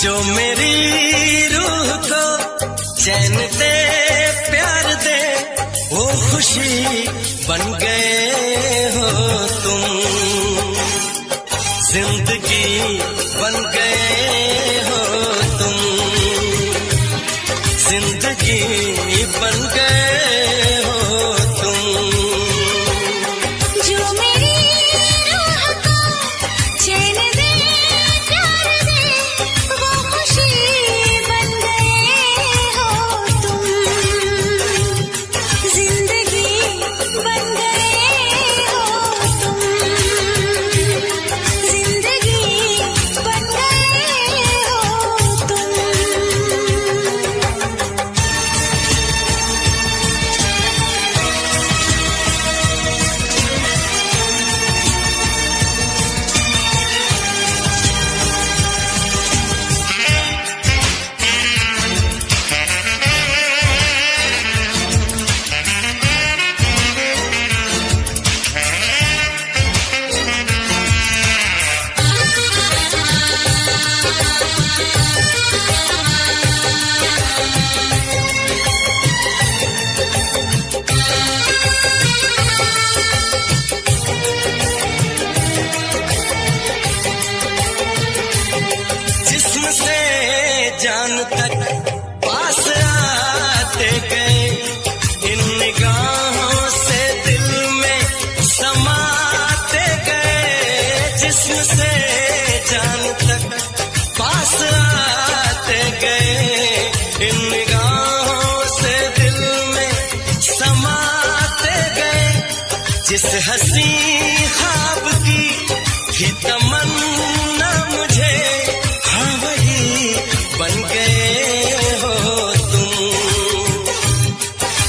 जो मेरी रूह को चैन दे प्यार दे वो खुशी बन गए हो तुम, जिंदगी बन गए हो तुम, जिंदगी बन गए हो तुम। जो मेरी रूह को चैन दे प्यार दे वो खुशी बन गए हो तुम, जिंदगी बन गए हो तुम, जिंदगी बन गए हो तुम। जिस्म से जान तक पास आते गए, इन निगाहों से दिल में समाते गए। जिस्म से जान तक पास आते गए, इन निगाहों से दिल में समाते गए। जिस हसी ख्वाब की थी तमन्ना मुझे, हाँ वही बन गए हो तुम,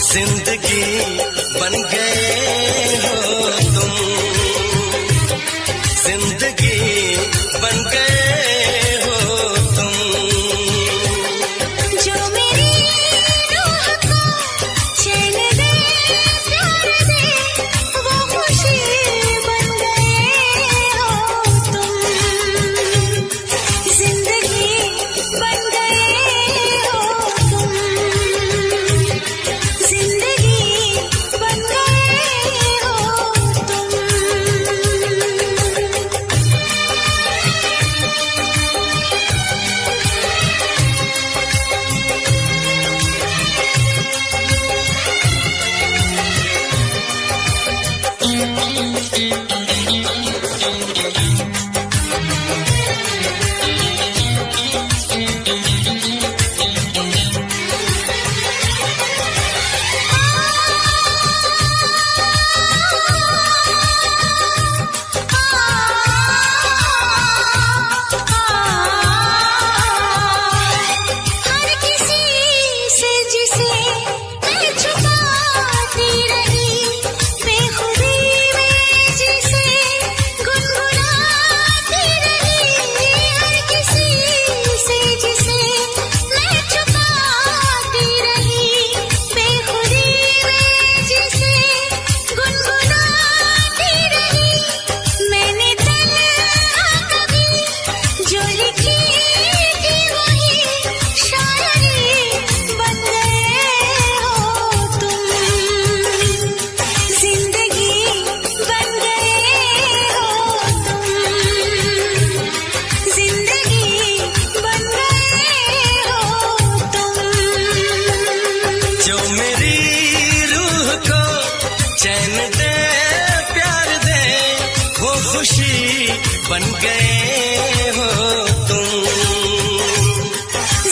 जिंदगी बन गए हो तुम, जिंदगी बन गए हो तुम। जो मेरी रूह को चैन दे प्यार दे वो खुशी बन गए हो तुम, जिंदगी बन गए हो तुम, जिंदगी बन गए हो तुम। हर किसी से जिसे मैं छुपाती रही, बेखुदी में जिसे गुनगुनाती रही। हर किसी से जिसे मैं छुपाती रही, बेखुदी में जिसे गुनगुनाती रही। मैंने तन्हा कभी जो लिखी थी वही शायरी बन गए हो तुम, जिंदगी बन गए हो तुम, जिंदगी बन गए हो तुम। जो मेरी रूह को चैन दे प्यार दे वो खुशी बन गए हो तुम,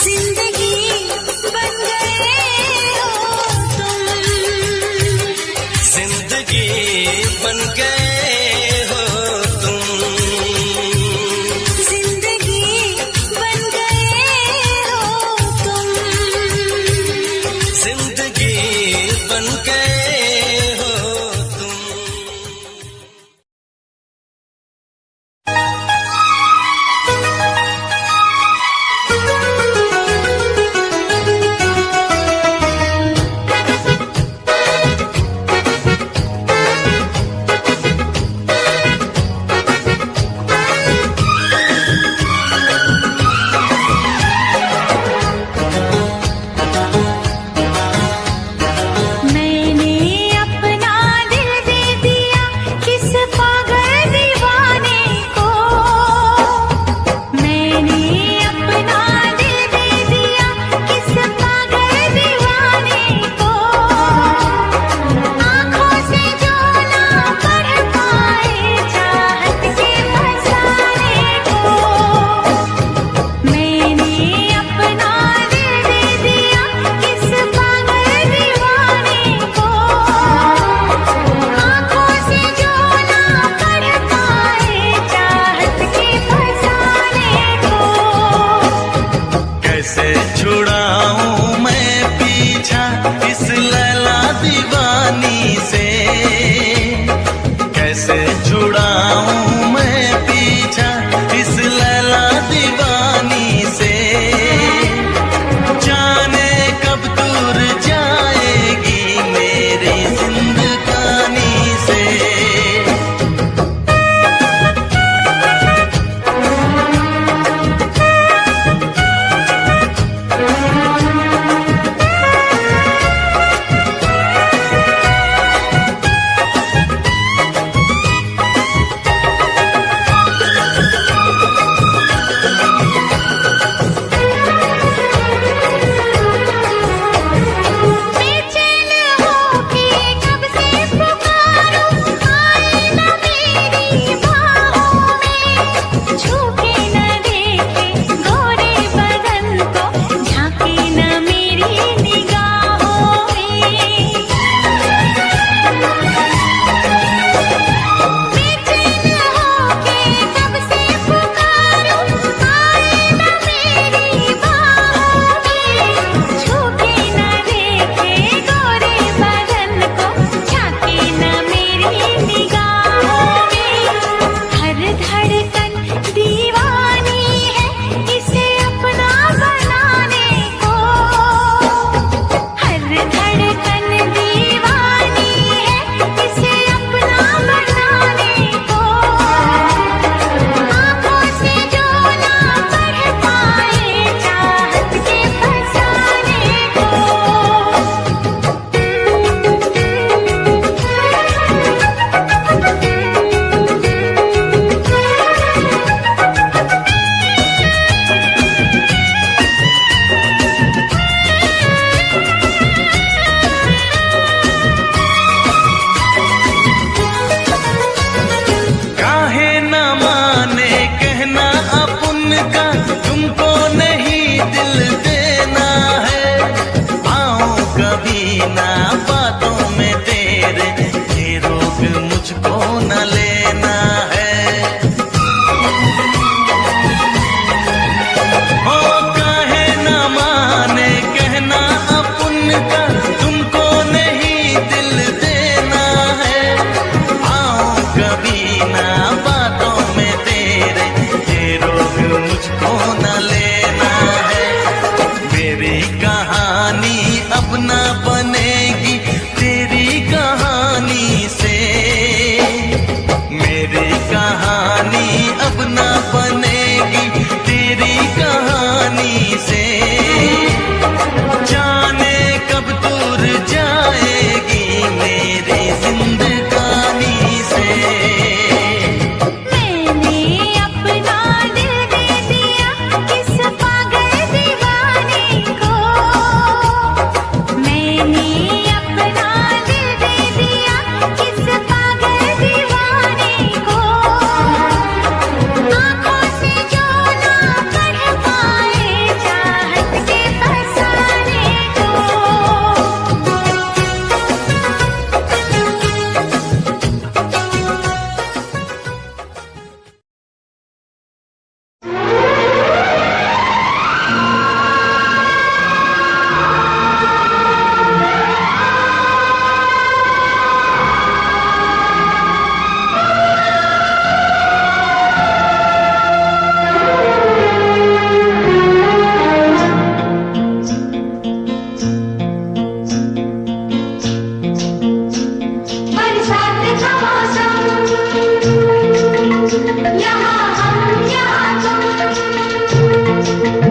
जिंदगी बन गए हो तुम, जिंदगी बन गए हो तुम, जिंदगी बन गए हो तुम। जिंदगी बन गए हो तुम।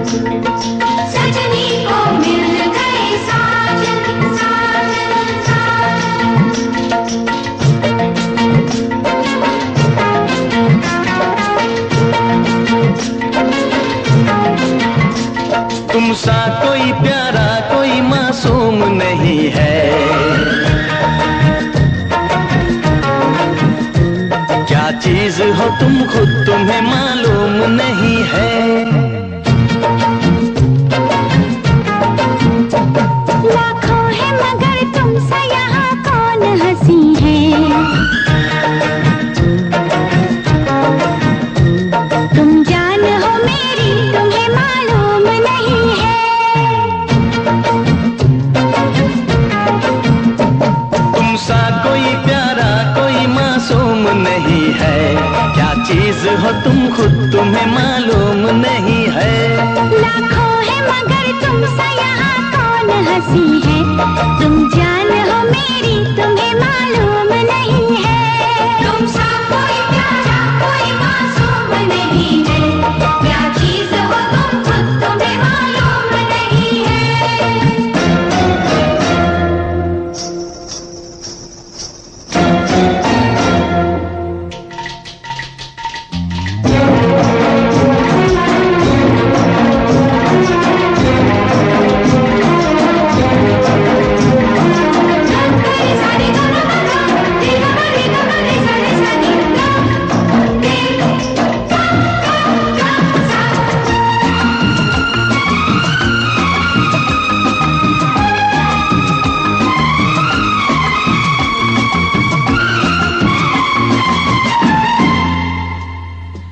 सजनी को मिल गए साजन साजन साजन। तुम सा कोई प्यारा कोई मासूम नहीं है, क्या चीज हो तुम खुद तुम्हें मालूम नहीं है। लाखों है मगर तुमसे यहाँ कौन हंसी है, तुम जान हो मेरी तुम्हें मालूम नहीं है। तुम सा कोई प्यारा कोई मासूम नहीं है, क्या चीज हो तुम खुद तुम्हें मालूम नहीं है। लाखों है मगर तुमसे यहाँ कौन हंसी है, तुम जान हो मेरी तुम्हें मालूम नहीं है। तुम सा कोई प्यारा कोई मासूम नहीं है, क्या चीज हो तुम खुद तुम्हें मालूम नहीं है।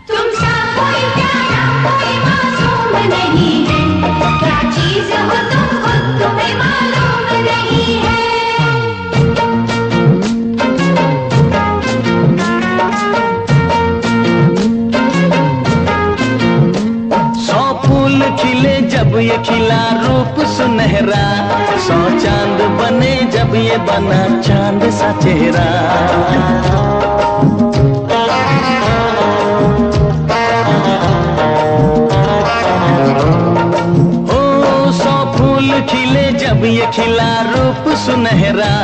तुम सा कोई प्यारा कोई मासूम नहीं है, क्या चीज हो तुम खुद तुम्हें मालूम नहीं है। सौ फूल खिले जब ये खिला रूप सुनहरा, सौ चांद बने जब ये बना चांद सा चेहरा। ओ सौ फूल खिले जब ये खिला रूप सुनहरा,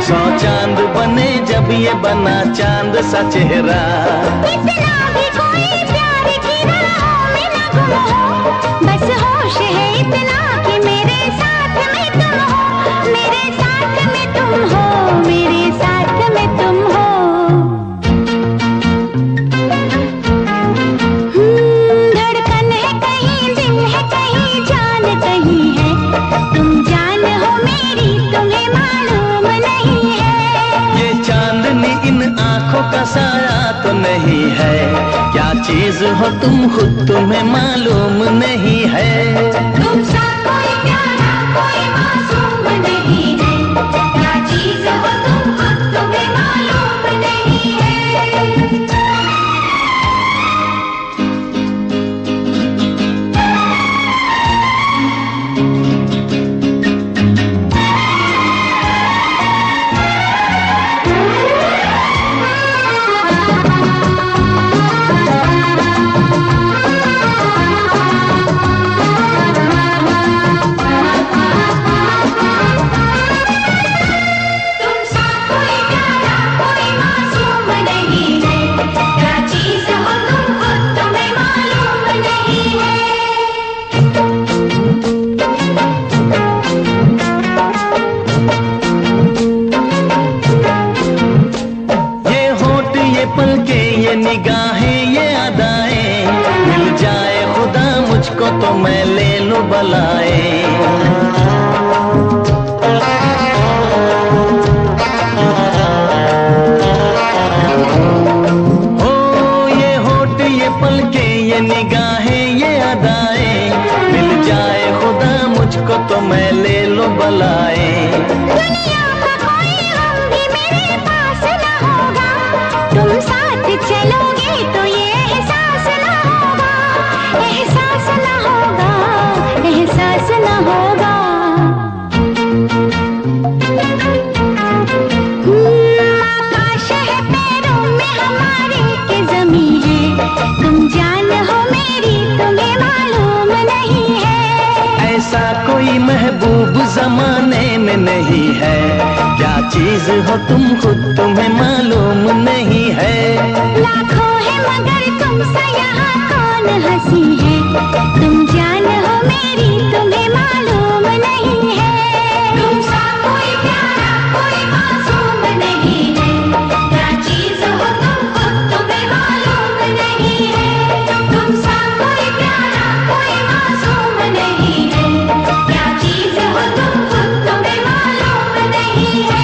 सौ चांद बने जब ये बना चांद सा चेहरा। इतना भी कोई प्यार की राहों में न गुम हो, बस होश है इतना कि मेरे साथ में तुम हो, मेरे साथ में तुम हो, मेरे साथ में तुम हो। धड़कन है कहीं दिल है कहीं जान कहीं है, तुम जान हो मेरी तुम्हें मालूम नहीं है। ये चांदनी इन आंखों का साया तो नहीं है, क्या चीज हो तुम खुद तुम्हें मालूम नहीं है। तुम सा कोई प्यारा कोई मासूम नहीं है, क्या चीज हो तुम खुद तुम्हें मालूम नहीं है। तुम सा कोई प्यारा कोई मासूम नहीं है, क्या चीज हो तुम खुद तुम्हें मालूम नहीं है। ये होठ ये पलके ये निगाहें ये अदाएं, मिल जाए खुदा मुझको तो मैं ले लूं बलाए। ओ ये होठ ये पलके ये निगाहें ये अदाएं, मिल जाए खुदा मुझको तो मैं ले लूं बलाए। दुनिया का कोई गम भी मेरे पास न होगा, तुम साथ चलोगे तो ये एहसास न होगा, एहसास न होगा, एहसास न होगा। आकाश है पैरों में हमारे के ज़मीं है, तुम जान हो मेरी तुम्हें मालूम नहीं नहीं है। क्या चीज हो तुम खुद तुम्हें मालूम नहीं है। लाखों है मगर तुमसे यहाँ कौन हंसी है। तुम जान हो मेरी तुम्हें मालूम नहीं है। तुमसा कोई प्यारा कोई मासूम नहीं है। क्या चीज हो तुम खुद तुम्हें मालूम नहीं है। तुमसा कोई प्यारा कोई मासूम नहीं है। क्या चीज हो तुम खुद तुम्हें मालूम नहीं है।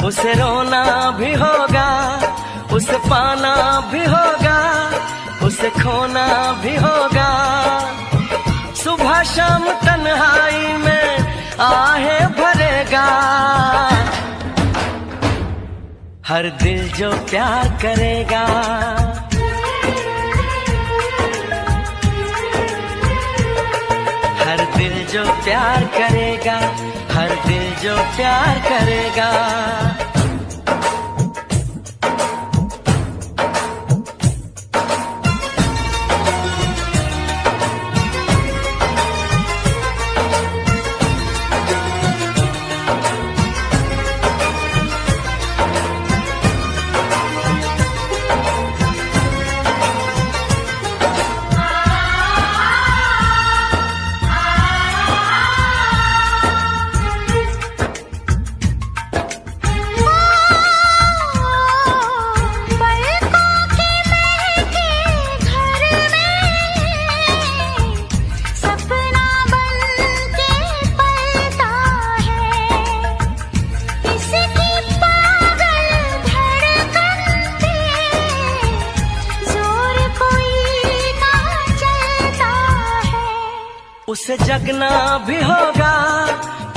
उसे रोना भी होगा, उसे पाना भी होगा, उसे खोना भी होगा। सुबह शाम तन्हाई में आहे भरेगा। हर दिल जो प्यार करेगा। हर दिल जो प्यार करेगा। हर दिल जो प्यार करेगा। उसे जगना भी होगा,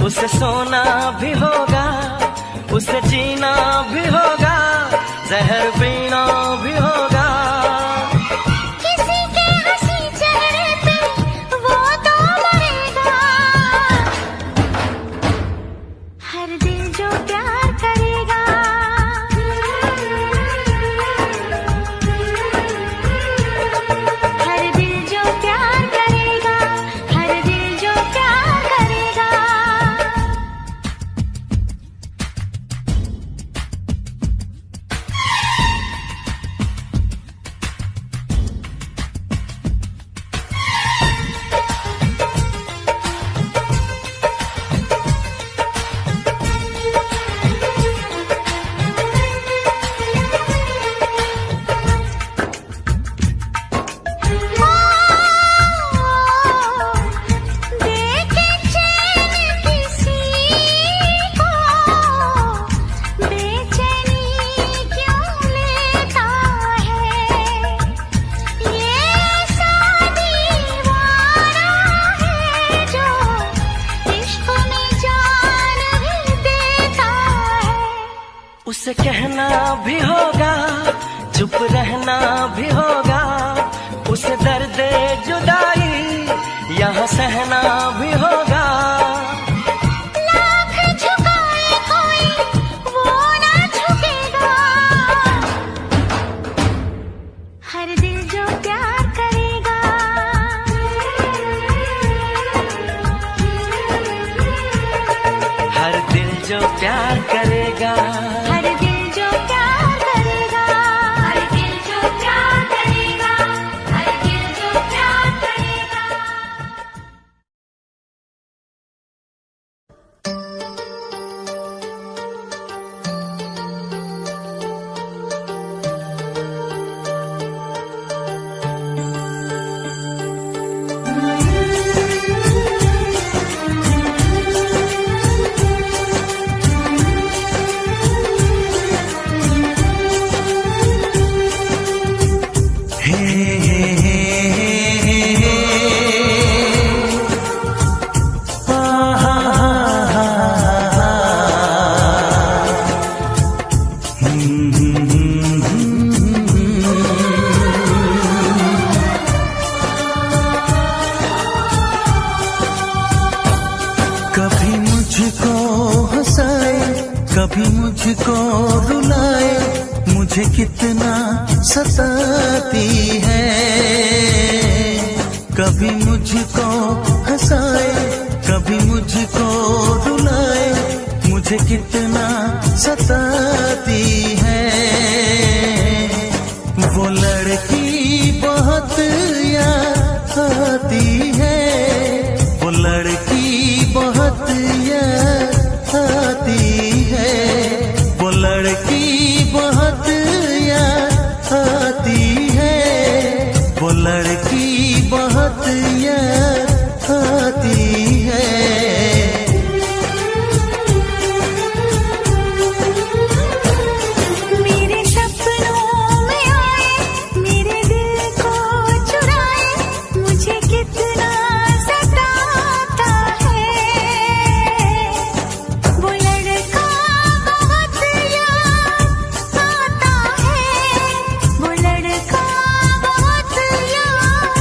उसे सोना भी होगा, उसे जीना भी होगा, जहर पीना भी होगा। किसी के हंसी चेहरे पे वो तो मरेगा। हर दिल जो प्यार करेगा। हर दिल जो प्यार करेगा। हर दिल जो प्यार करेगा। देखे चैन किसी को, बेचैनी क्यों लेता है। ये ऐसा दीवाना है जो इश्क में जान भी देता है। उसे कहना भी होगा, चुप रहना भी होगा, उसे दर्द जुदाई यहाँ सहना भी होगा। लाख झुकाए कोई वो ना झुकेगा। हर दिल जो प्यार करे। कभी मुझको हंसाए, कभी मुझको रुलाए, मुझे कितना सताती है। कभी मुझको हंसाए, कभी मुझको रुलाए, मुझे कितना सताती है। वो लड़की बहुत याद आती है, वो लड़की बहुत याद आती है, वो लड़की बहुत याद आती है, वो लड़की बहुत याद आती है। मेरे सपनों में आए, मेरे दिल को चुराए, मुझे कितना सताता है। वो लड़का बहुत याद आता है, वो लड़का बहुत याद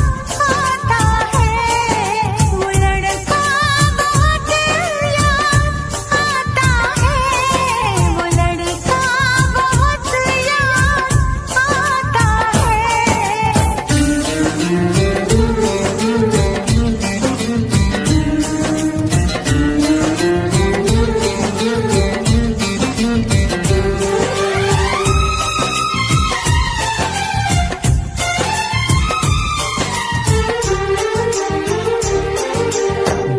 आता है, वो लड़का बहुत याद आता है, वो लड़का बहुत याद आता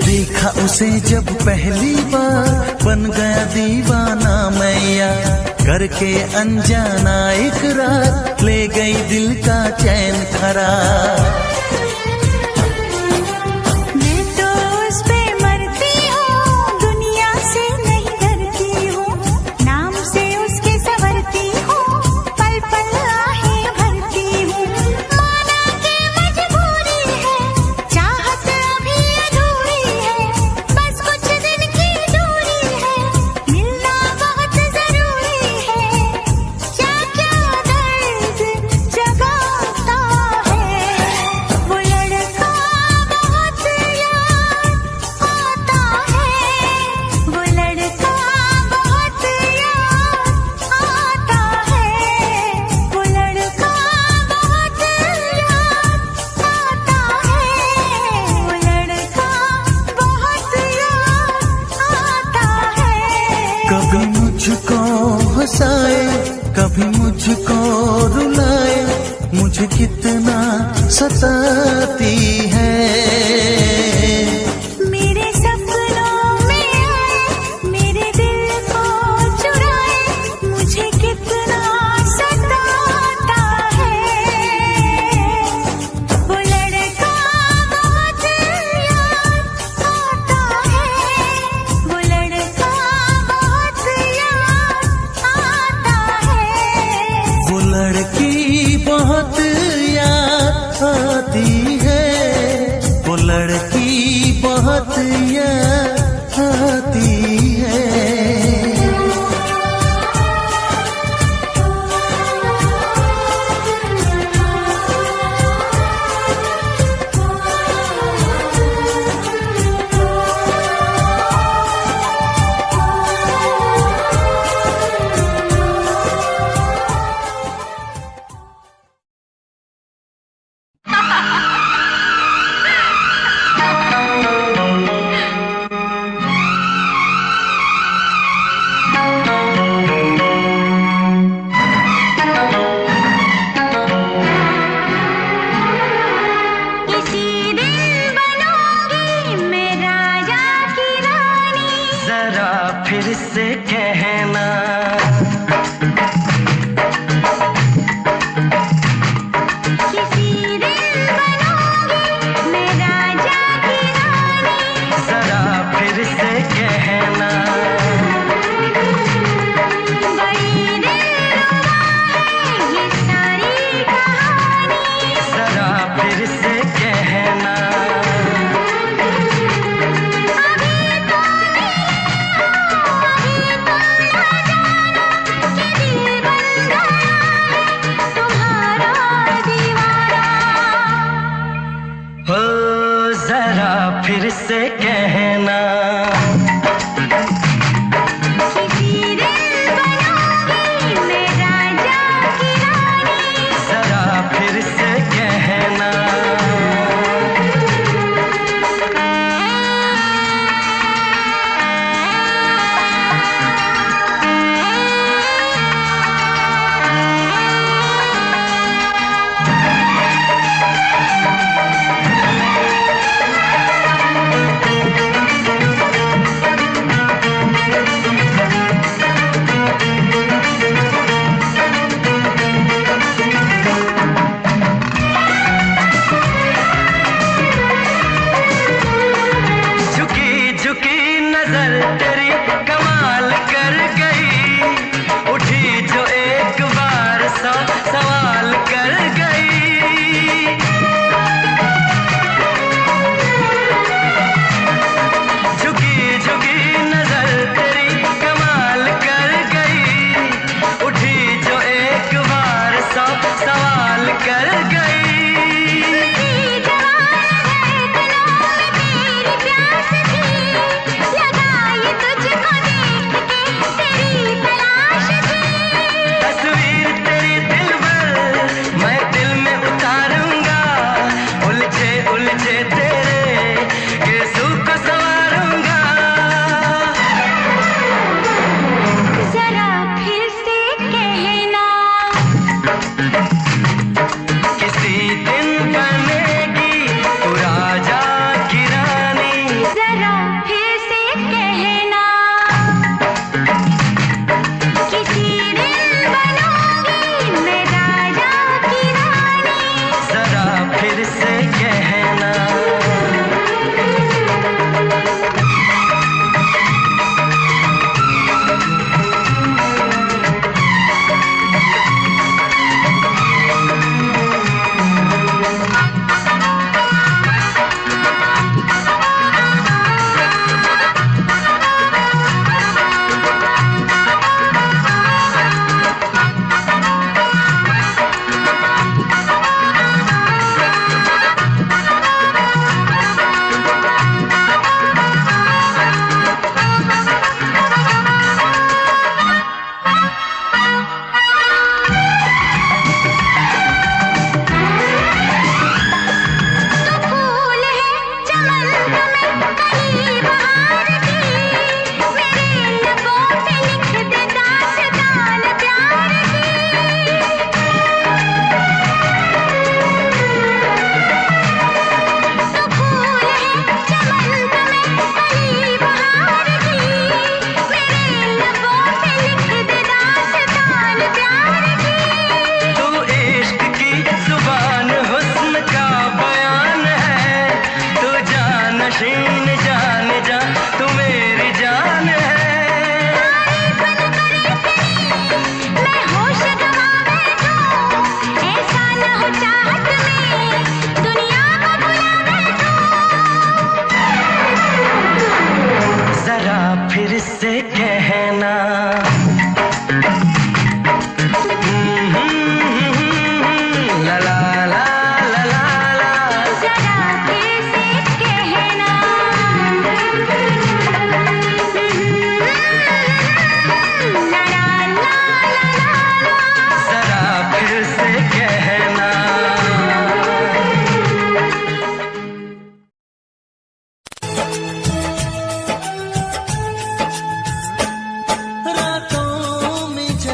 देखा उसे जब पहली बार, बन गया दीवाना मैया, करके अनजाना इकरार, ले गई दिल का चैन करार। मैं तो उस पे मरती हूँ, दुनिया से नहीं डरती हूँ, नाम से उसके संवरती हूँ, पल पल आहें भरती हूँ। माना कि मजबूरी है, चाहत अभी अधूरी है, बस कुछ दिन की दूरी है, मिलना बहुत जरूरी है। क्या क्या दर्द जगाता है, वो लड़का बहुत याद आता है, वो लड़का बहुत याद आता है, वो लड़का बहुत याद आता है, वो लड़का बहुत याद आता है। कभी मुझको हंसाए, कभी मुझको रुलाए, मुझे कितना सताती है। मेरे सपनों में आए, मेरे दिल को चुराए, मुझे कितना सताता है। वो लड़का बहुत याद आता है, वो लड़का बहुत याद आता है। वो लड़की बहुत याद आती है, वो लड़की बहुत याद आती है। किसी दिन बनूंगी मैं राजा की रानी, जरा फिर से कहना, किसी दिन बनूंगी मैं राजा की रानी, जरा फिर से कहना। बड़ी दिलरुबा है ये सारी कहानी, जरा फिर से कहना। अभी तो मिले हो, अभी तो न जाना कि दिल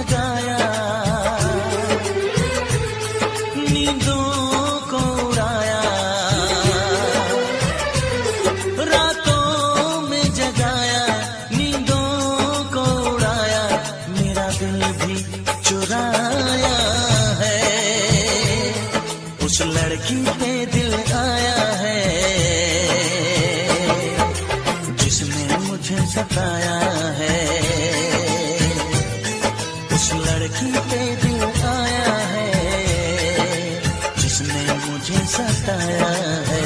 जगाया, नींदों को उड़ाया, रातों में जगाया, नींदों को उड़ाया, मेरा दिल भी चुराया है। उस लड़की पे दिल आया है जिसने मुझे सताया है। उस लड़की पे दिल आया है जिसने मुझे सताया है।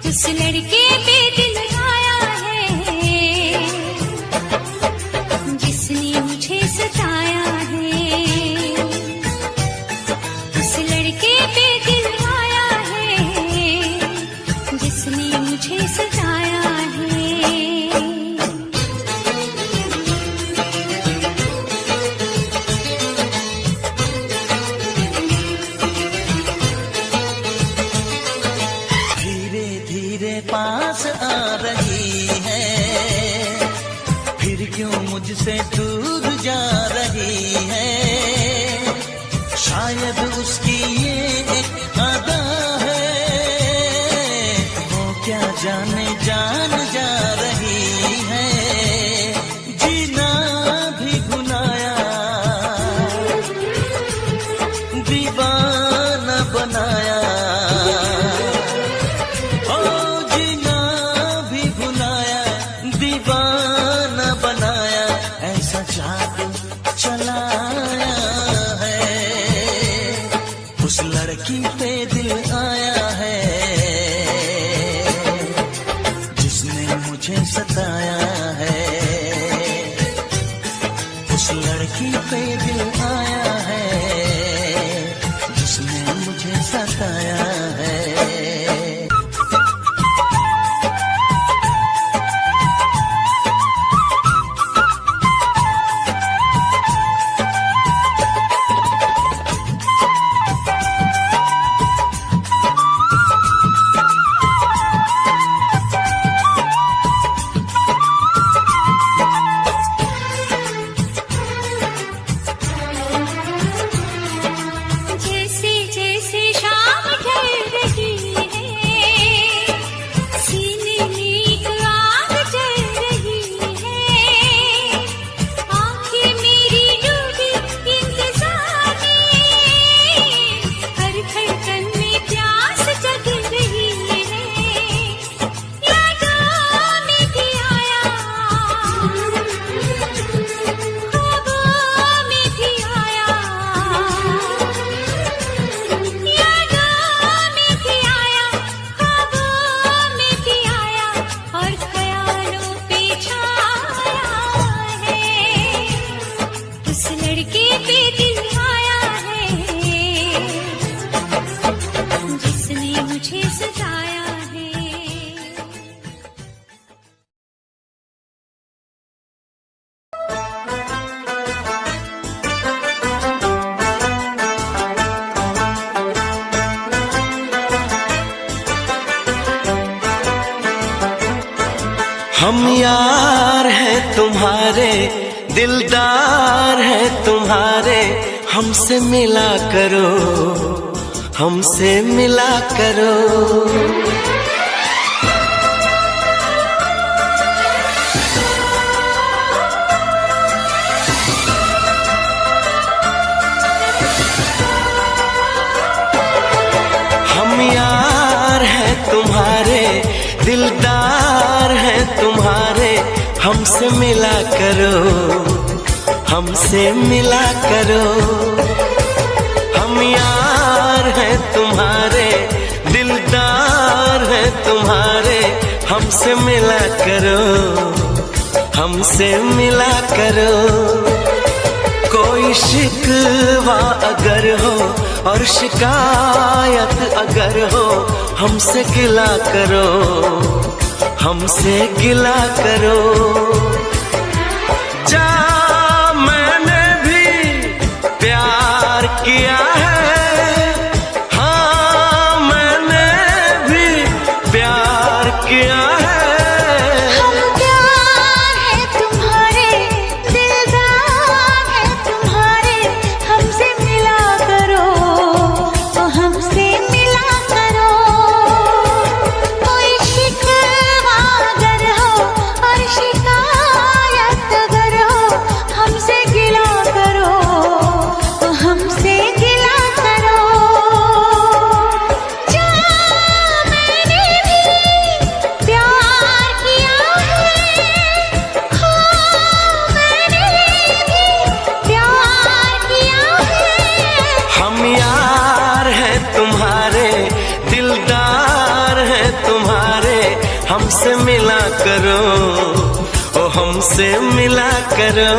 उस लड़के पे दिल आया है जिसने मुझे सताया है। उस लड़के पे दिल आया है जिसने मुझे सताया है। पास आ रही है, फिर क्यों मुझसे दूर जा रही है। शायद उसकी ये एक अदा है, वो क्या जाने जान जा रही है। जीना भी भुलाया, दीवाना बनाया, दीवाना बनाया, ऐसा जादू चलाया है। उस लड़की पे दिल आया है जिसने मुझे सताया है। उस लड़की पे दिल आया है जिसने मुझे सताया है। हम यार हैं तुम्हारे, दिलदार हैं तुम्हारे, हमसे मिला करो, हमसे मिला करो। हम यार हैं तुम्हारे, दिलदार हैं तुम्हारे, हमसे मिला करो, हमसे मिला करो। हम यार हैं तुम्हारे, दिलदार हैं तुम्हारे, हमसे मिला करो, हमसे मिला करो। कोई शिकवा अगर हो और शिकायत अगर हो, हमसे गिला करो, हमसे गिला करो। जा मैंने भी प्यार किया है, हाँ मैंने भी प्यार किया है। हम प्यार है तुम्हारे, दिलदार है तुम्हारे, हमसे मिला करो, ओ हमसे मिला करो। कोई शिकवा अगर हो और शिकायत अगर हो, हमसे गिला करो, ओ हमसे गिला करो। जा मैंने भी प्यार किया है, हाँ मैंने भी प्यार किया है। हम यार हैं तुम्हारे, दिलदार हैं तुम्हारे, हमसे मिला करो, ओ हमसे मिला करो।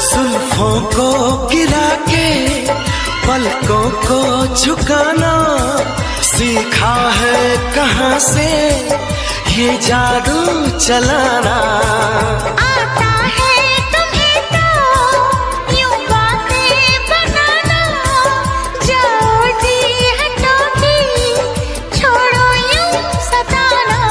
जुल्फों को गिरा के पलकों को झुकाना सीखा है कहाँ से ये जादू चलाना। आता है तुम्हें तो यूं बातें बनाना, जाओ जी हटो जी, छोड़ो यूं सताना।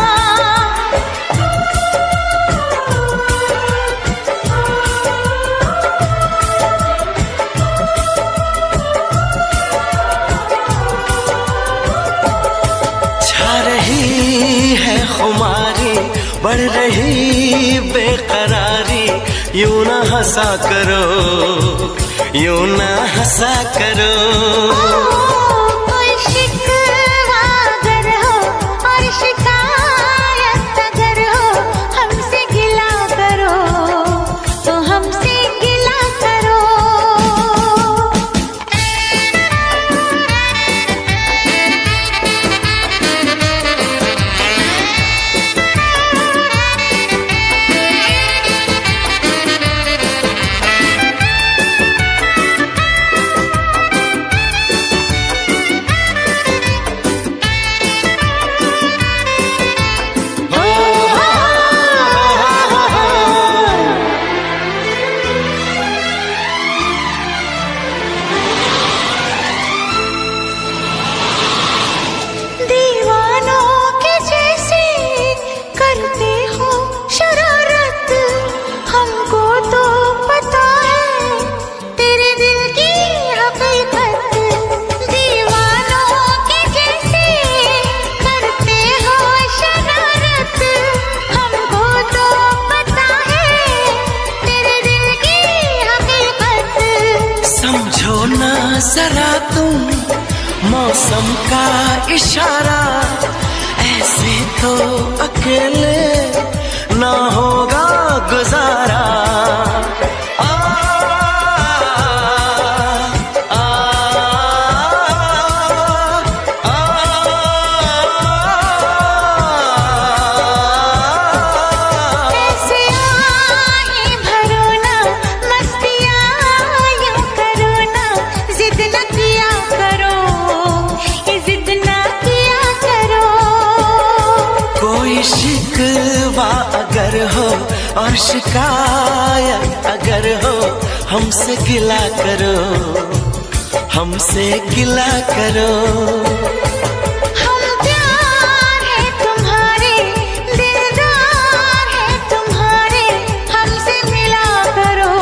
छा रही है खुमारी, बढ़ रही बेकरारी, यूं ना हंसा करो, यूं ना हंसा करो। कोई शिकवा अगर हो और शिकायत अगर हो, हमसे गिला करो, तो हमसे गिला करो। दीवानों के जैसे करते हो शरारत, हमको तो पता है तेरे दिल की हकीकत। दीवानों के जैसे करते हो शरारत, हमको तो पता है तेरे दिल की हकीकत। समझो ना जरा तुम मौसम का इशारा, ऐसे तो अकेले ना होगा गुजारा। आ, आ, आ, ऐसे आहें भरो ना, मस्तियाँ यूं करो ना, जिद न किया करो, ये जिद न किया करो। कोई शिकवा अगर हो और शिकायत अगर हो, हमसे गिला करो, हमसे गिला करो। हम प्यार है तुम्हारे, दिलदार है तुम्हारे, हमसे मिला करो,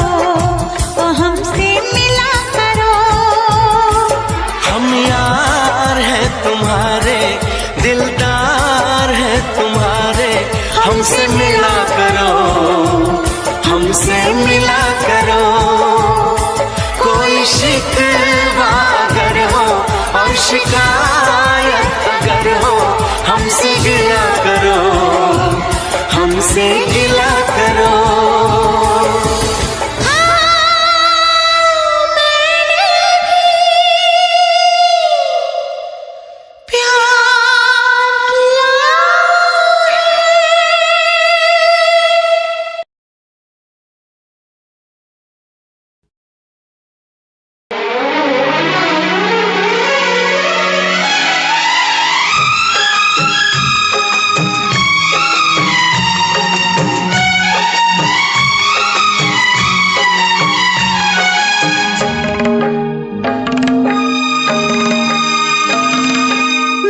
ओ हमसे मिला करो। हम यार हैं तुम्हारे, दिलदार हैं तुम्हारे, हमसे मिला करो, हमसे मिला करो। कोई शिकवा अगर हो और शिकायत अगर हो, हमसे गिला करो, हमसे गिला करो।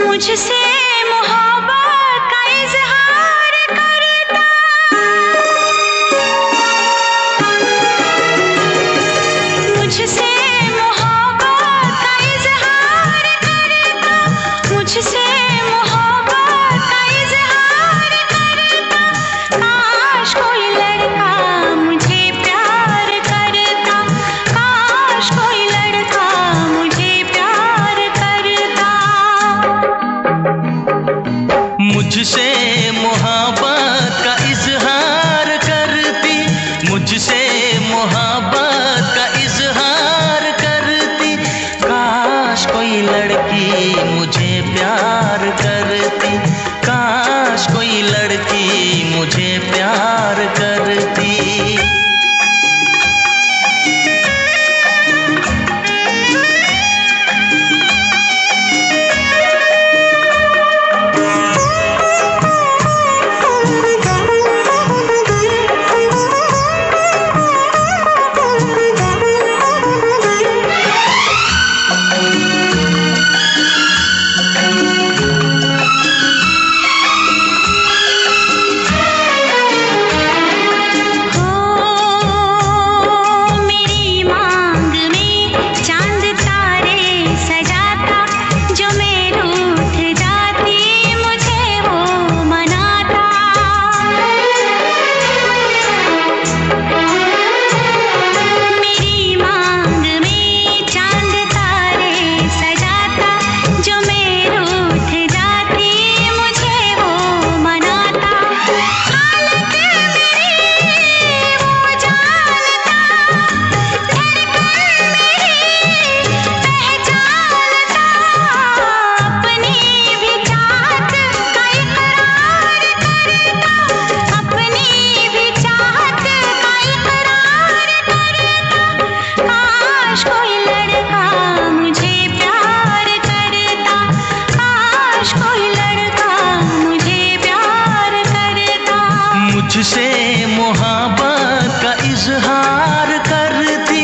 मुझसे मोहब्बत का इजहार करता, मुझसे मोहब्बत का इजहार करता, मुझसे मोहब्बत का इजहार करता। काश कोई लड़का मुझे प्यार करता, काश कोई लड़का मुझे प्यार करता। मुझसे मोहब्बत का इजहार करती, मुझसे मोहब्बत का इजहार करती। काश कोई लड़की मुझे प्यार करती, काश कोई लड़की मुझे प्यार करती। मुझसे मोहब्बत का इजहार करती,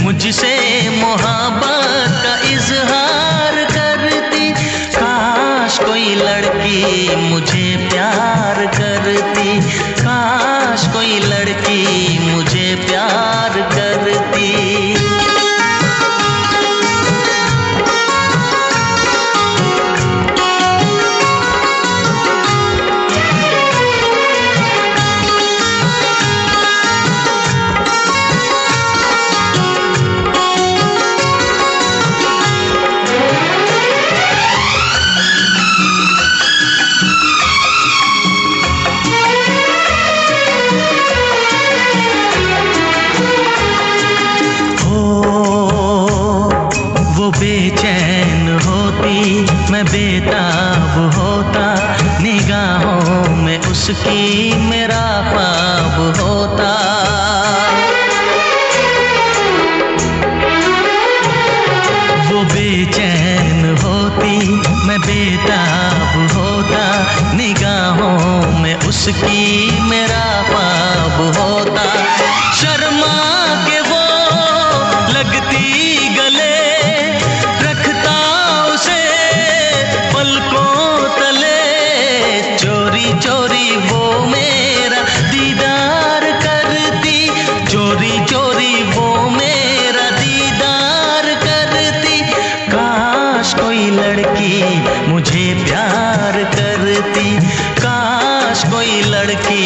मुझसे मोहब्बत का इजहार करती। काश कोई लड़की मुझे प्यार करती, काश कोई लड़की मुझे प्यार करती। बेचैन होती मैं बेताब होता, निगाहों में उसकी मेरा ख्वाब होता। वो बेचैन होती मैं बेताब होता, निगाहों में उसकी मेरा ख्वाब होता। शर्मा के वो लगती गले, चोरी वो मेरा दीदार करती, चोरी चोरी वो मेरा दीदार करती। काश कोई लड़की मुझे प्यार करती, काश कोई लड़की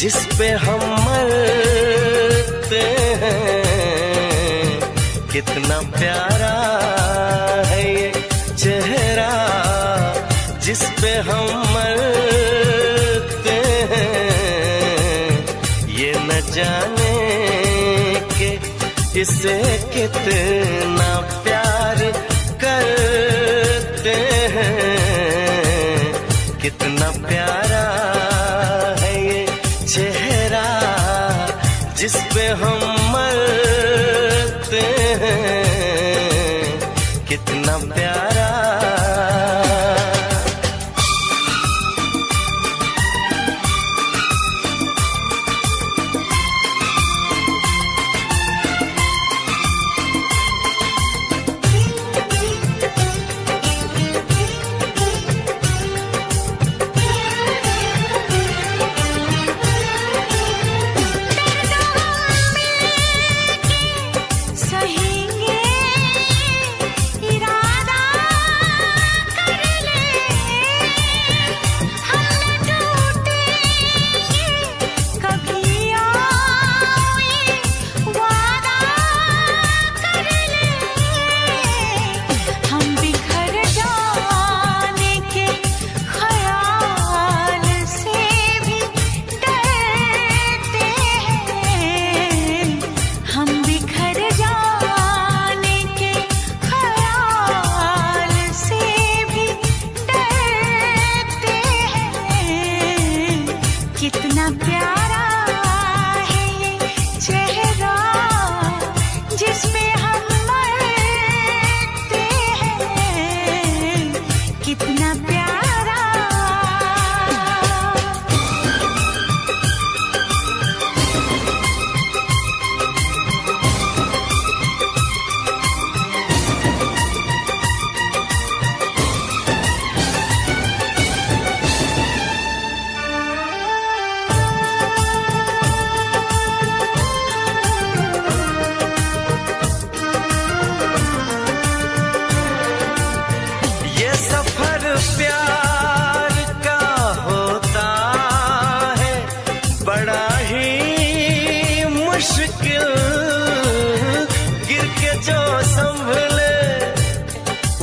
जिस पे हम मरते हैं। कितना प्यारा है ये चेहरा जिस पे हम मरते हैं। ये न जाने के इसे कितना प्यार करते हैं। कितना प्यारा है ये चेहरा जिस पे हम मरते हैं। कितना प्यारा।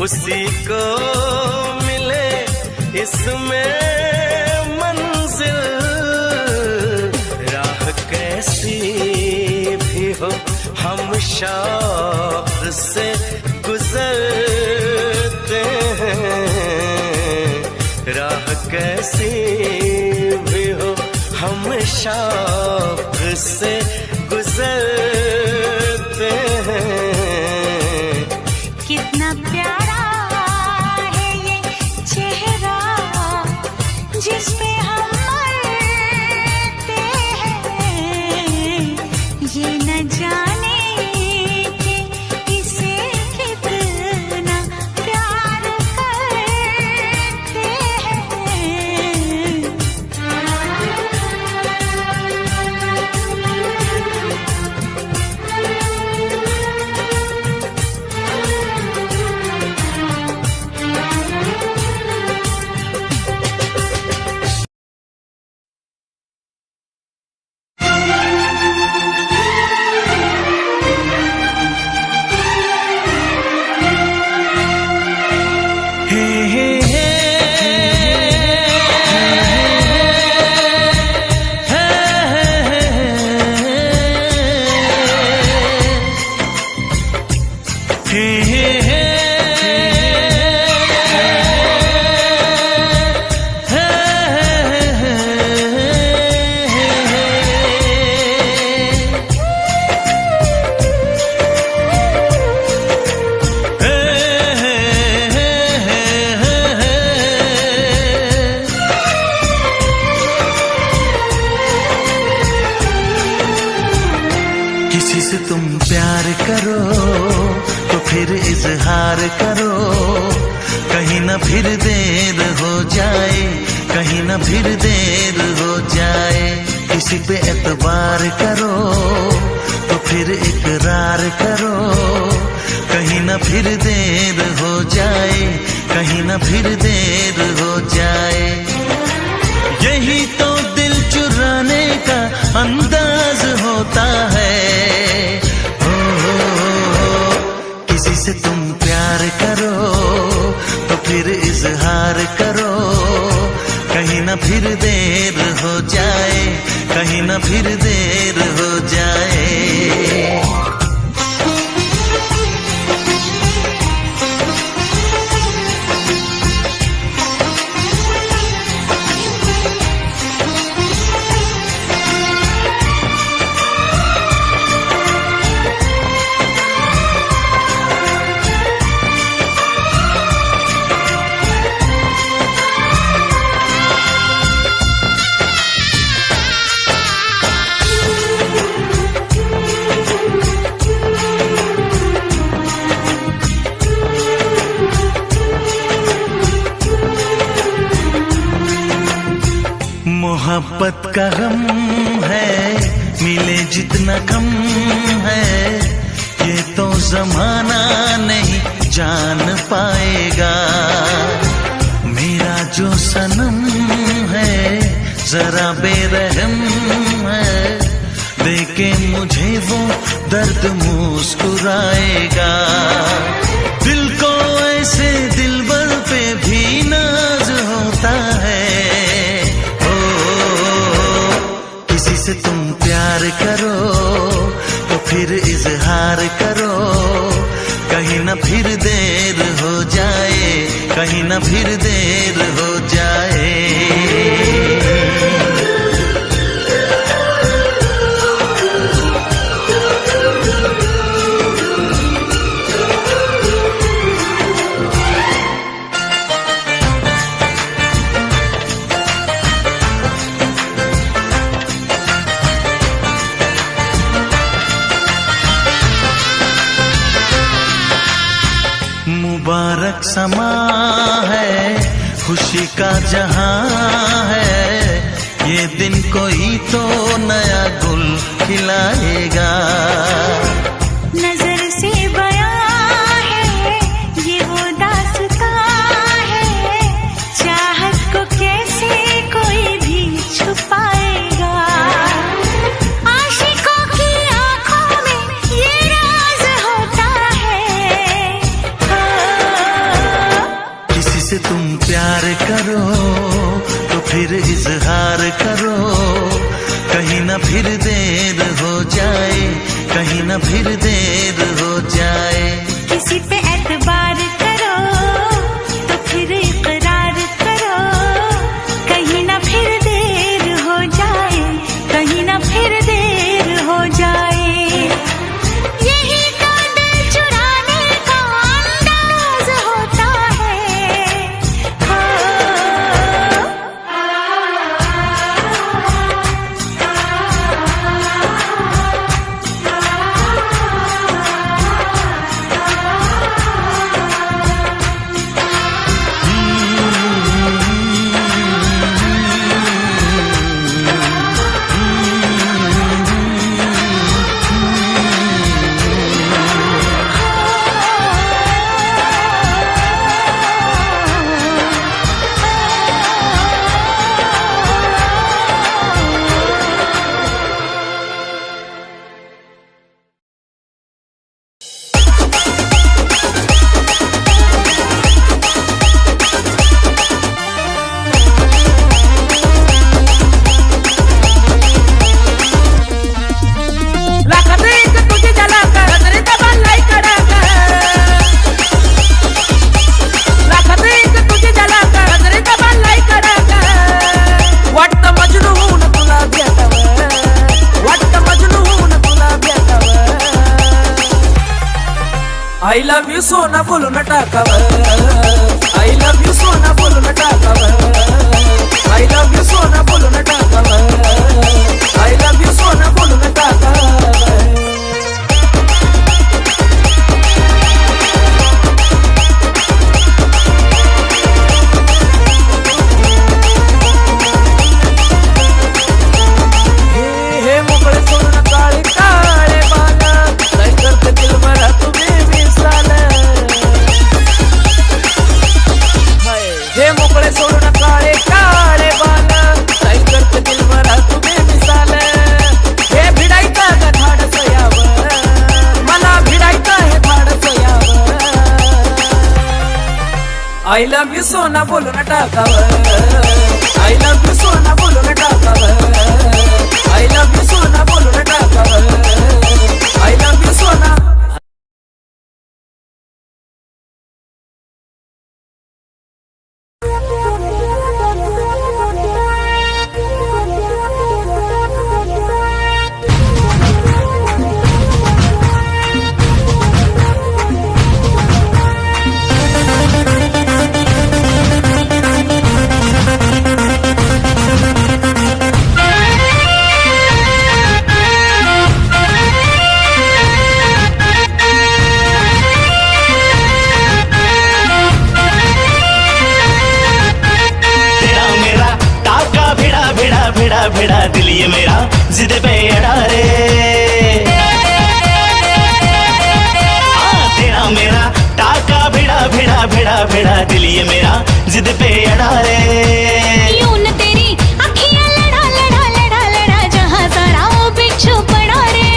उसी को मिले इसमें मंजिल। राह कैसी भी हो हम शौक से गुजरते हैं। राह कैसी भी हो हम शौक से गुजरते हैं। कितना प्यारा है ये चेहरा जिस पे हम मरते हैं। ये न जाने कि इसे कितना प्यार करते हैं। किसी से तुम प्यार करो तो फिर इजहार करो। कहीं ना फिर देर हो जाए, कहीं ना फिर देर हो जाए। किसी पे एतबार करो तो फिर इकरार करो। कहीं ना फिर देर हो जाए, कहीं ना फिर देर हो जाए। यही तो दिल चुरा मुस्कुराने का अंदाज होता है। किसी से तुम प्यार करो तो फिर इजहार करो, कहीं ना फिर देर हो जाए, कहीं ना फिर देर हो जाए। मोहब्बत का गम है, मिले जितना कम है, ये तो जमाना नहीं जान पाएगा। मेरा जो सनम है जरा बेरहम है, देखे मुझे वो दर्द मुस्कुराएगा। दिल को ऐसे दिलबर पे भी नाज होता है। किसी से तुम प्यार करो तो फिर इजहार करो, कहीं ना फिर देर हो जाए, कहीं ना फिर देर हो जाए। मुबारक समा है, खुशी का जहां है, ये दिन कोई तो नया गुल खिलाएगा। नजर से बयां है ये वो दास्तां है, चाहत को कैसे कोई भी छुपाएगा। आशिकों की आंखों में ये राज होता है। किसी से तुम प्यार करो तो फिर इजहार करो, कहीं ना फिर देर हो जाए, कहीं ना फिर देर हो जाए। किसी पे एतबार करो तो फिर इकरार करो, कहीं ना फिर देर हो जाए, कहीं ना फिर देर हो जाए। यही तो दिल चुराने का अंदाज होता है। I love you सोना बोलू न टाकावर, I love you सोना बोलू न टाकावर, I love you सोना बोलू न टाकावर, I love you सोना बोलू न टाकावर। हे मोकळे सोडून काळे काळे बाला, काय करते दिल मला तुम्ही विसाल। हे मोकळे सोडून काळे काळे बाला, काय करते दिल मला I love you सोना बोलो ना टाकावर I love you सोना बोलो ना टाकावर I love you सोना बोलो ना टाकावर I love you सोना भिड़ा दिल ये मेरा जिद पे अड़ा रे तेरा मेरा टाका भिड़ा दिल ये मेरा जिद पे अड़ा रे यूं न तेरी अखियां लड़ा जहां सारा वो बिच्छू पड़ा रे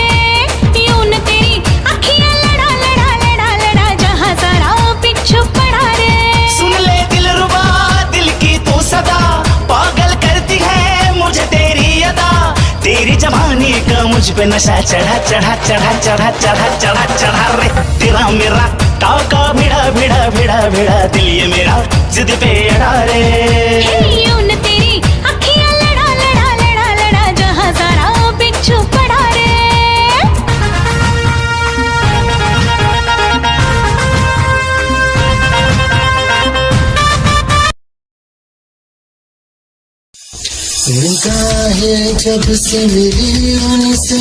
यूं न तेरी अखियां लड़ा जहां सारा वो बिच्छू पड़ा रे सुन ले दिलरुबा दिल की तू सदा पागल करती है मुझे तेरी अदा तेरी जवानी का मुझ पे नशा चढ़ा रे तेरा मेरा टाका भिड़ा दिल ये मेरा जिद पे अड़ा रे यूं न तेरी अखियां लड़ा जहां सारा वो बिच्छू पड़ा रे निगाहें जब से मिली उनसे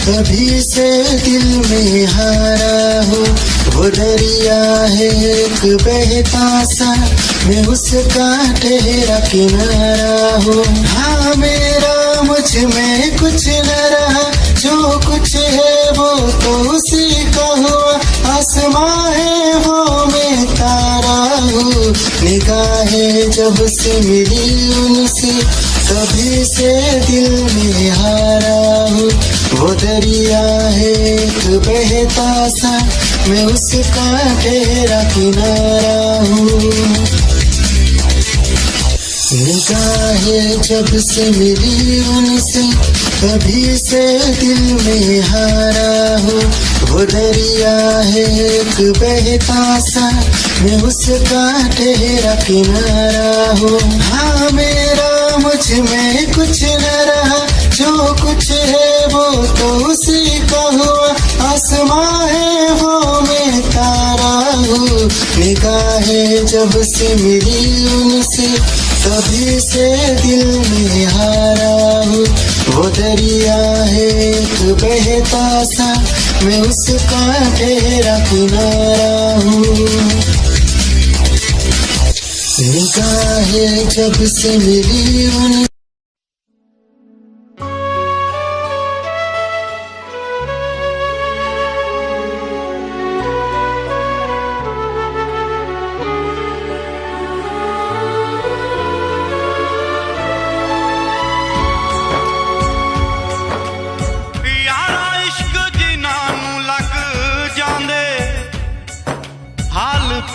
तभी से दिल में हारा हो वो दरिया है एक बहता सा मैं उसका ठहरा किनारा हो हाँ मेरा मुझ में कुछ न रहा जो कुछ है वो तो उसी का हुआ आसमां है वो मैं तारा हूँ निगाहें जब से मिली उनसे तभी से दिल में हारा हूँ वो दरिया है एक बहता सा मैं उसका ठहरा किनारा हूँ निगाहें जब से मिली उनसे तभी से दिल में हारा हूँ वो दरिया है एक बहता सा मैं उसका ठहरा किनारा हूँ हाँ मेरा मुझ में कुछ न रहा जो कुछ है वो तो उसी का हुआ आसमां है वो मैं तारा हूँ निगाहें जब से मिली उनसे तभी से दिल में हारा हूँ वो दरिया है एक बहता सा मैं उसका ठहरा किनारा हूँ निगाहें जब से मिली उन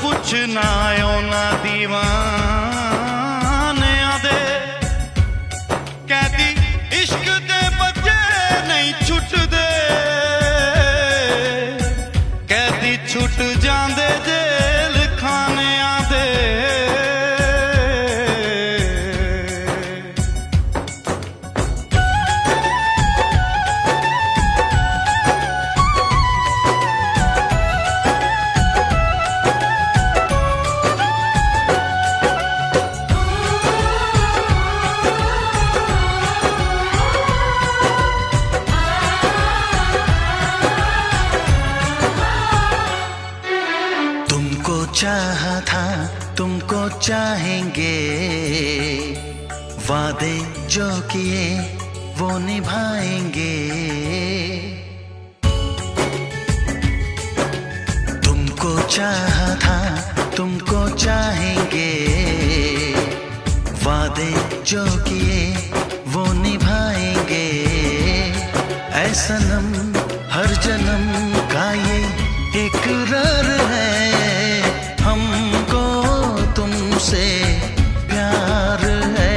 पुछना ना दीवानिया दे कहती इश्क दे बच्चे नहीं छुटदे कहती छुट जांदे जेल खाने आदे चाहा था तुमको चाहेंगे वादे जो किए वो निभाएंगे तुमको चाहा था तुमको चाहेंगे वादे जो किए वो निभाएंगे ऐ सनम हर जन्म का ये इकरार है हमको तुम तुमसे प्यार है,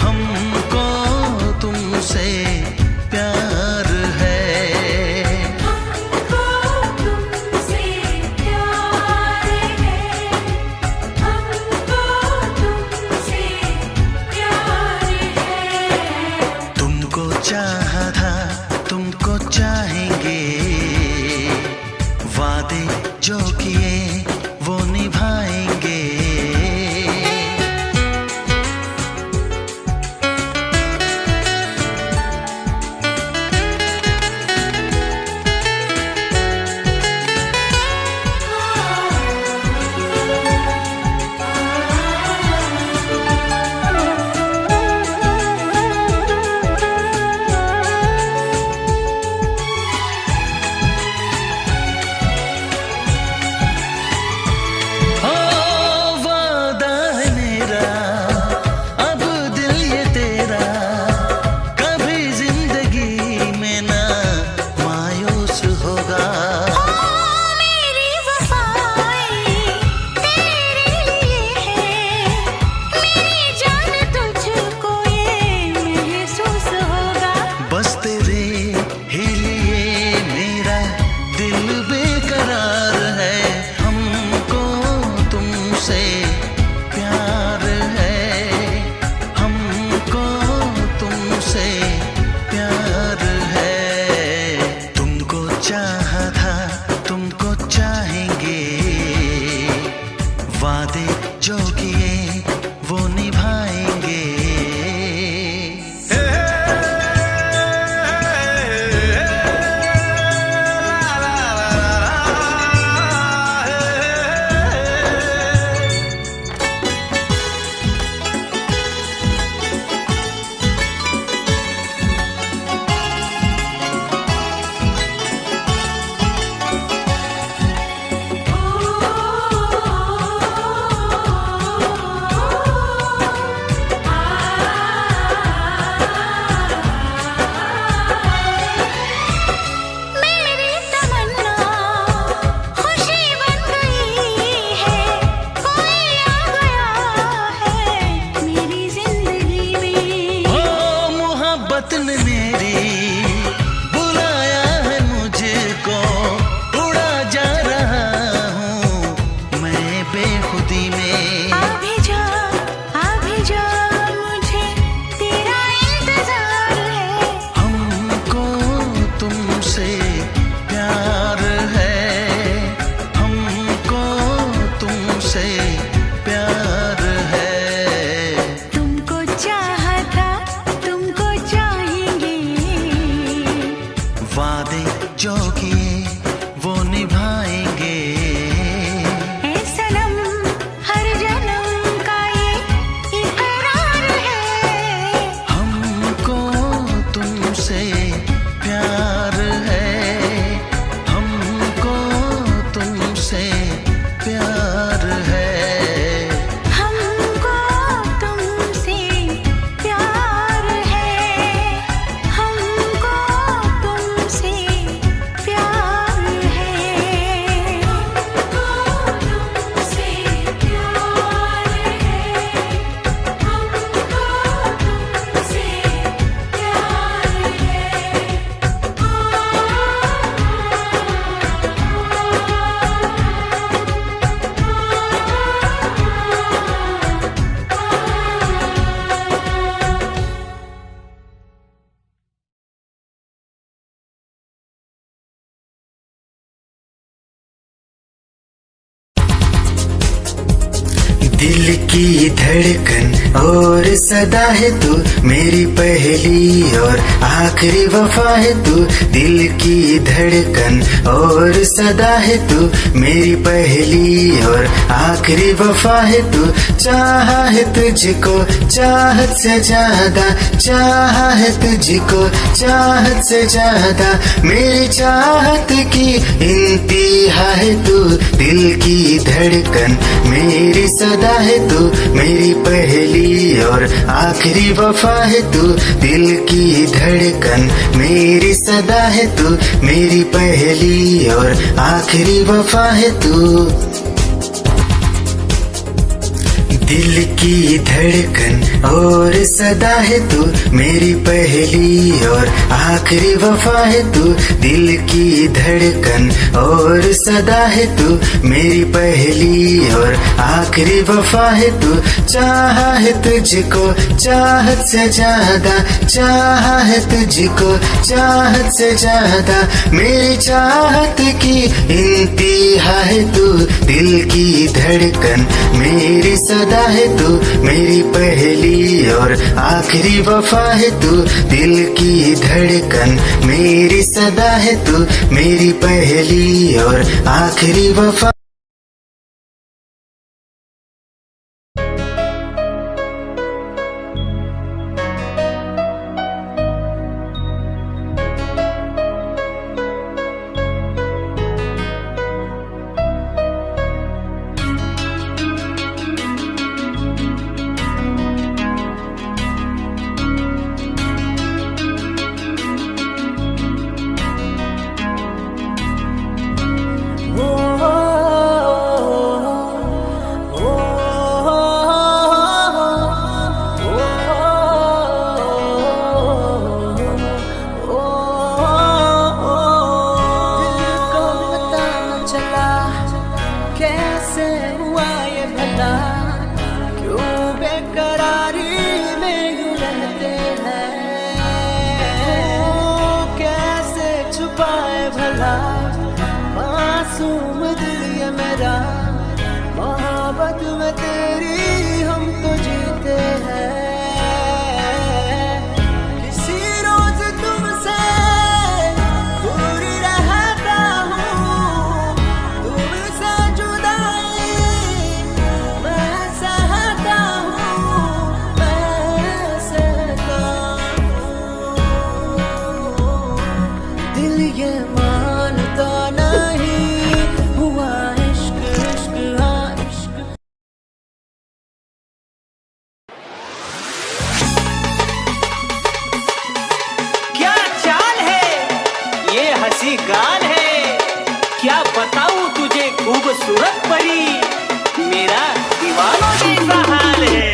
हमको तुमसे प्यार है। हमको तुमसे प्यार है, हमको तुमसे प्यार है। तुमको चाहा था, तुमको चाहेंगे, वादे जो किए वो निभाएंगे। वादे जो किए वो निभाएंगे। वादे जो किए वो निभाएंगे। ऐ सनम हर जन्म का ये इकरार है, हमको तुमसे प्यार है, हमको तुमसे प्यार है। हमको तुमसे प्यार है, हमको तुमसे प्यार है, हमको तुमसे प्यार है, हमको तुमसे दिल की धड़कन और सदा है तू, मेरी पहली और आखिरी वफा है तू। दिल की धड़कन और सदा है तू, मेरी पहली और आखिरी वफा है तू। चाहा है तुझको चाहत से ज्यादा, चाहा है तुझको चाहत से ज्यादा, मेरी चाहत की इंतहा है तू। दिल की धड़कन मेरी सदा है तू, मेरी पहली और आखिरी वफा है तू। दिल की धड़कन मेरी सदा है तू, मेरी पहली और आखिरी वफा है तू। दिल की धड़कन और सदा है तू, मेरी पहली और आखिरी वफा है तू। दिल की धड़कन और सदा है तू, मेरी पहली और आखिरी वफा है तू। चाहा है तुझको चाहत से ज्यादा, चाहा है तुझको चाहत से ज्यादा, मेरी चाहत की इंतहा है तू। दिल की धड़कन मेरी सदा है तू, मेरी पहली और आखिरी वफा है तू। दिल की धड़कन मेरी सदा है तू, मेरी पहली और आखिरी वफा। मासूम दिल ये मेरा, मोहब्बत में तेरी हम तो जीते हैं। किसी रोज तुमसे दूर रहता हूँ, तुमसे जुदाई मैं सहता हूँ, मैं सहता हूँ। दिल ये मानता नहीं हुआ इश्क, इश्क हाँ इश्क। क्या चाल है ये हंसी गाल है, क्या बताऊं तुझे खूबसूरत परी, मेरा दीवानों जैसा हाल है।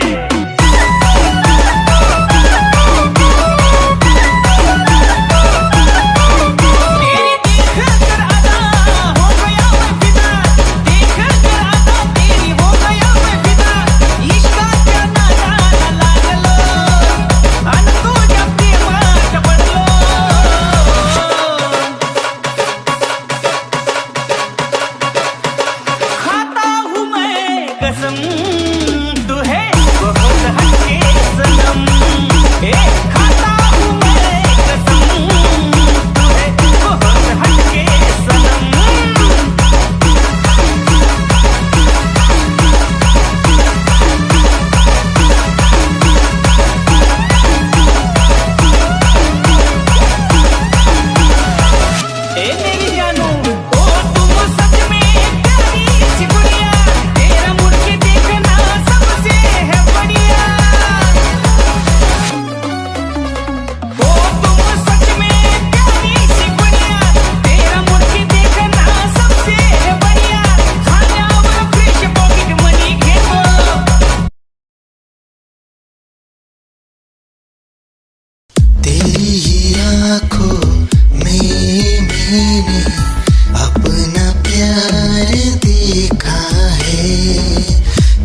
अपना प्यार देखा है,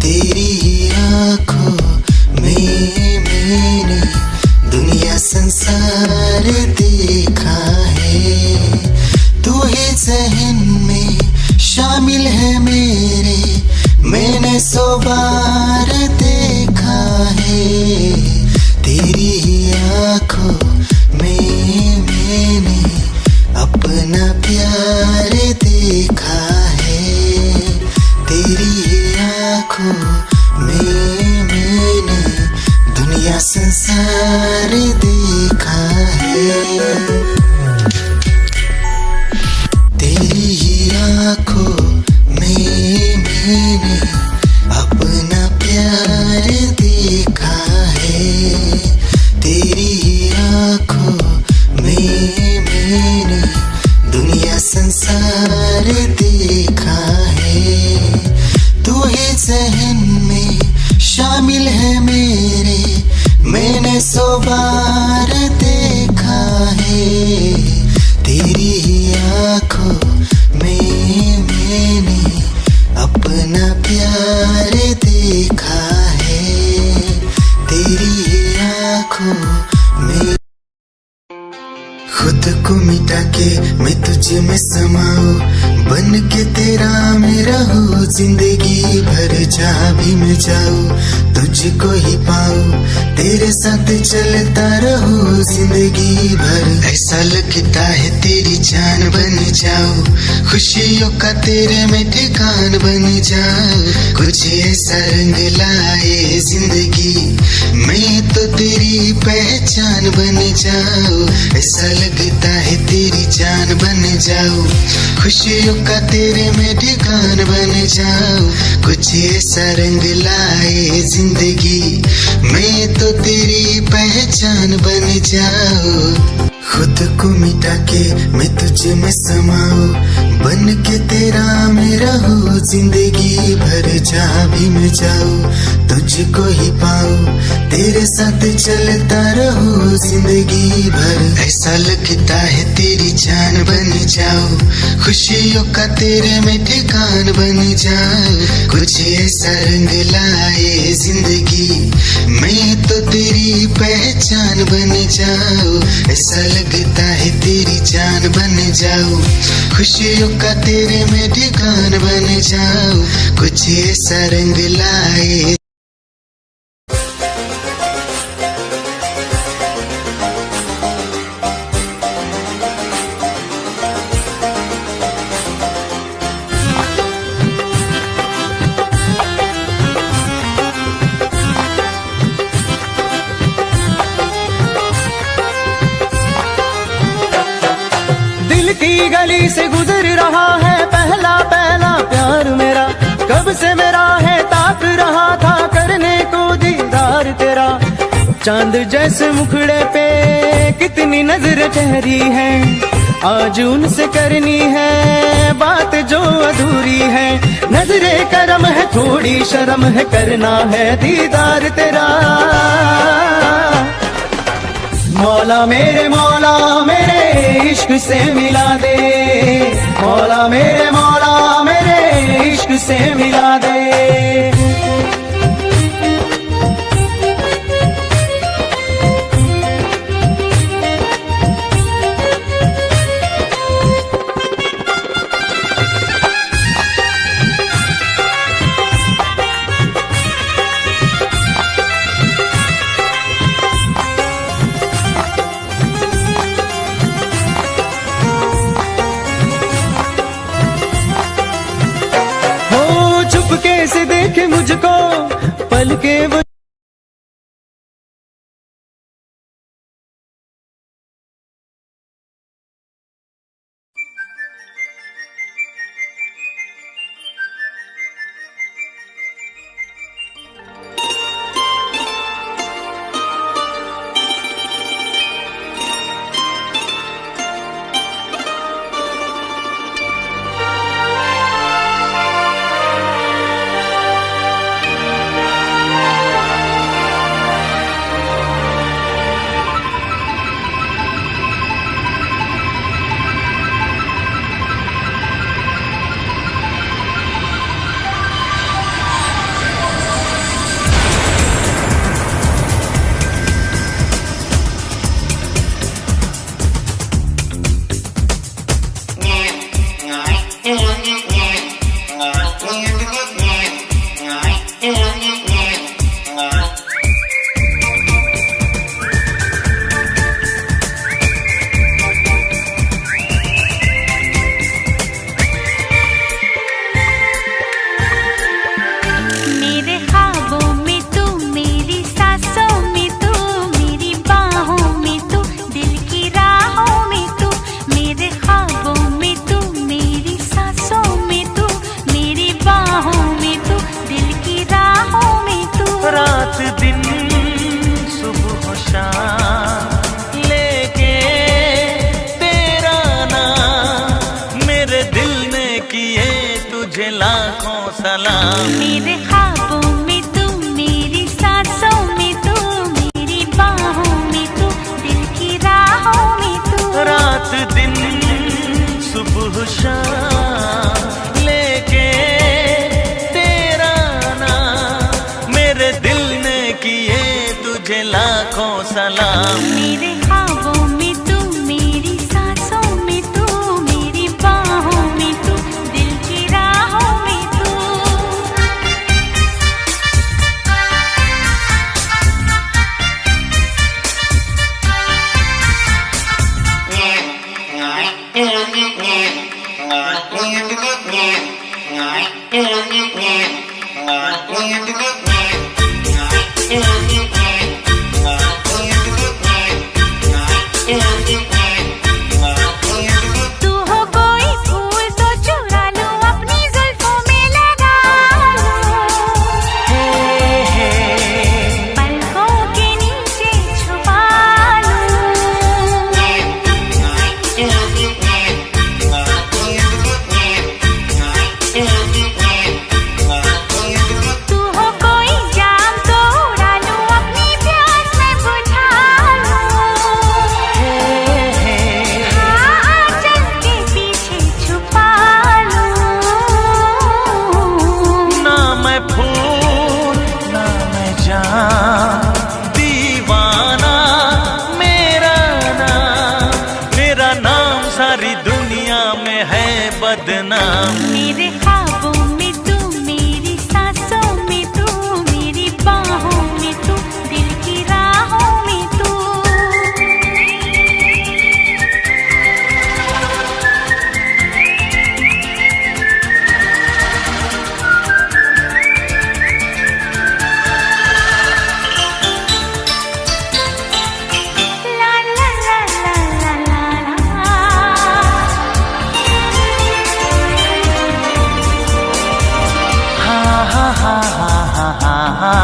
तेरी आँखों में मैंने दुनिया संसार देखा है। तू ही ज़हन में शामिल है मेरे, मैंने 100 बार देखा है। तेरी आँखों में मैंने अपना प्यार देखा है, तेरी आँखों में मैंने दुनिया संसार देखा है। तेरी आँखों में मैंने अपना प्यार देखा है, तेरी आँखों में मैंने दुनिया संसार देखा है। तू ही ज़हन में तेरी आँखों में मैंने अपना प्यार देखा है, तेरी आँखों में। खुद को मिटा के मैं तुझे में समाऊं, बन के तेरा मैं रहूं, जिंदगी भर जहाँ भी मैं जाऊं तुझको ही पाऊं, तेरे साथ चलता रहूं जिंदगी भर। ऐसा लगता है तेरी जान बन जाऊं, खुशियों का तेरे में ठिकान बन जाऊं, कुछ ऐसा रंग लाए जिंदगी मैं तो तेरी पहचान बन जाऊं। ऐसा लगता है तेरी जान बन जाऊं, खुशियों का तेरे में ठिकान बन जाऊं, कुछ ऐसा रंग लाए जिंदगी मैं तो तेरी पहचान बन जाऊं। खुद को मिटा के मैं तुझे में समाऊं, बन के तेरा मैं रहूं, जिंदगी भर जहाँ भी मैं जाऊं तुझको ही पाऊं, तेरे साथ चलता रहूं जिंदगी भर। ऐसा लगता है तेरी जान बन जाऊं, खुशियों का तेरे में ठिकान बन जाऊं, कुछ ऐसा रंग लाए जिंदगी मैं तो तेरी पहचान बन जाऊं। ऐसा लगता है तेरी जान बन जाऊं, खुशियों का तेरे में ठिकान बन जाऊं, कुछ ऐसा रंग लाए। गली से गुजर रहा है पहला पहला प्यार मेरा, कब से मेरा है ताक रहा था करने को दीदार तेरा। चांद जैसे मुखड़े पे कितनी नजर ठहरी है, आज उनसे करनी है बात जो अधूरी है। नजरे करम है थोड़ी शर्म है, करना है दीदार तेरा। मौला मेरे इश्क से मिला दे, मौला मेरे इश्क से मिला दे। कैसे देखे मुझको पल के वो सलाम। मेरे ख्वाबों में तू, मेरी सांसों में तू, मेरी बाहों में तू, दिल की राहों में तू। तू हो कोई फूल तो चुरा लूं, अपनी जुल्फों में लगा लूं, पलकों के नीचे छुपा लूं। तू हो कोई जाम तो उड़ा लूं, अपनी प्यास में बुझा लूं, हाँ आंचल के पीछे छुपा लूं। ना मैं फूल ना मैं जान, दीवाना मेरा नाम सारी दुनिया में है बदनाम। मेरे ख्वाबों में तू, मेरी सांसों में तू, मेरी बाहों में तू, दिल की राहों में तू। ला ला ला ला ला ला ला। हा हा हा हा हा हा हा।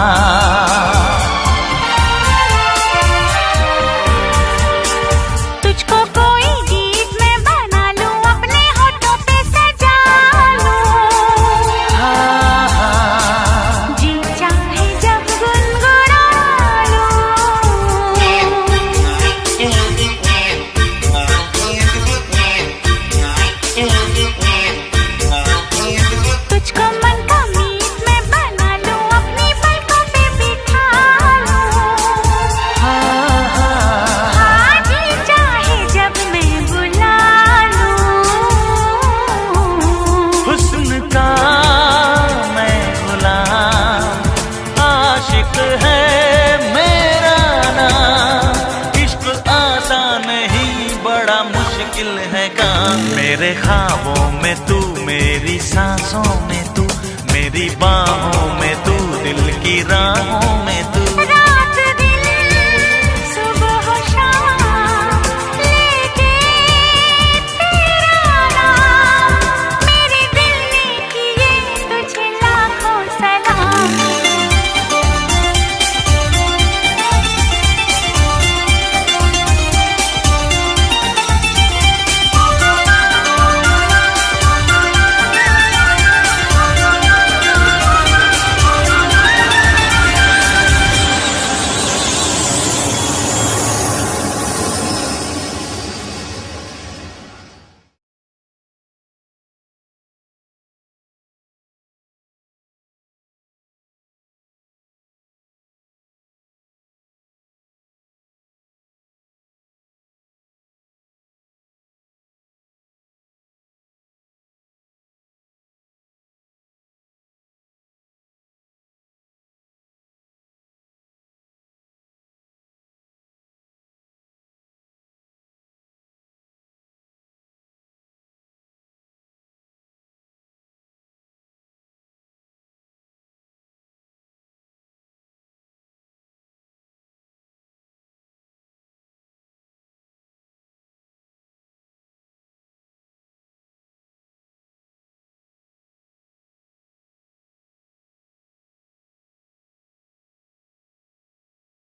तुझको कोई गीत में बना लूं, अपने होठों पे सजा लूं, जी चाहे जब गुनगुना लूं। तुझको मन का मीत में बना लूं, अपनी पलकों पे बिठा लूं, हाँ जी चाहे जब मैं बुला लूं। हुस्न का मैं गुलाम, आशिक है मेरा नाम। इश्क आसान नहीं, बड़ा मुश्किल है काम। मेरे ख्वाबों में तू, मेरी सांसों में तू, मेरी बाहों में तू, दिल की राहों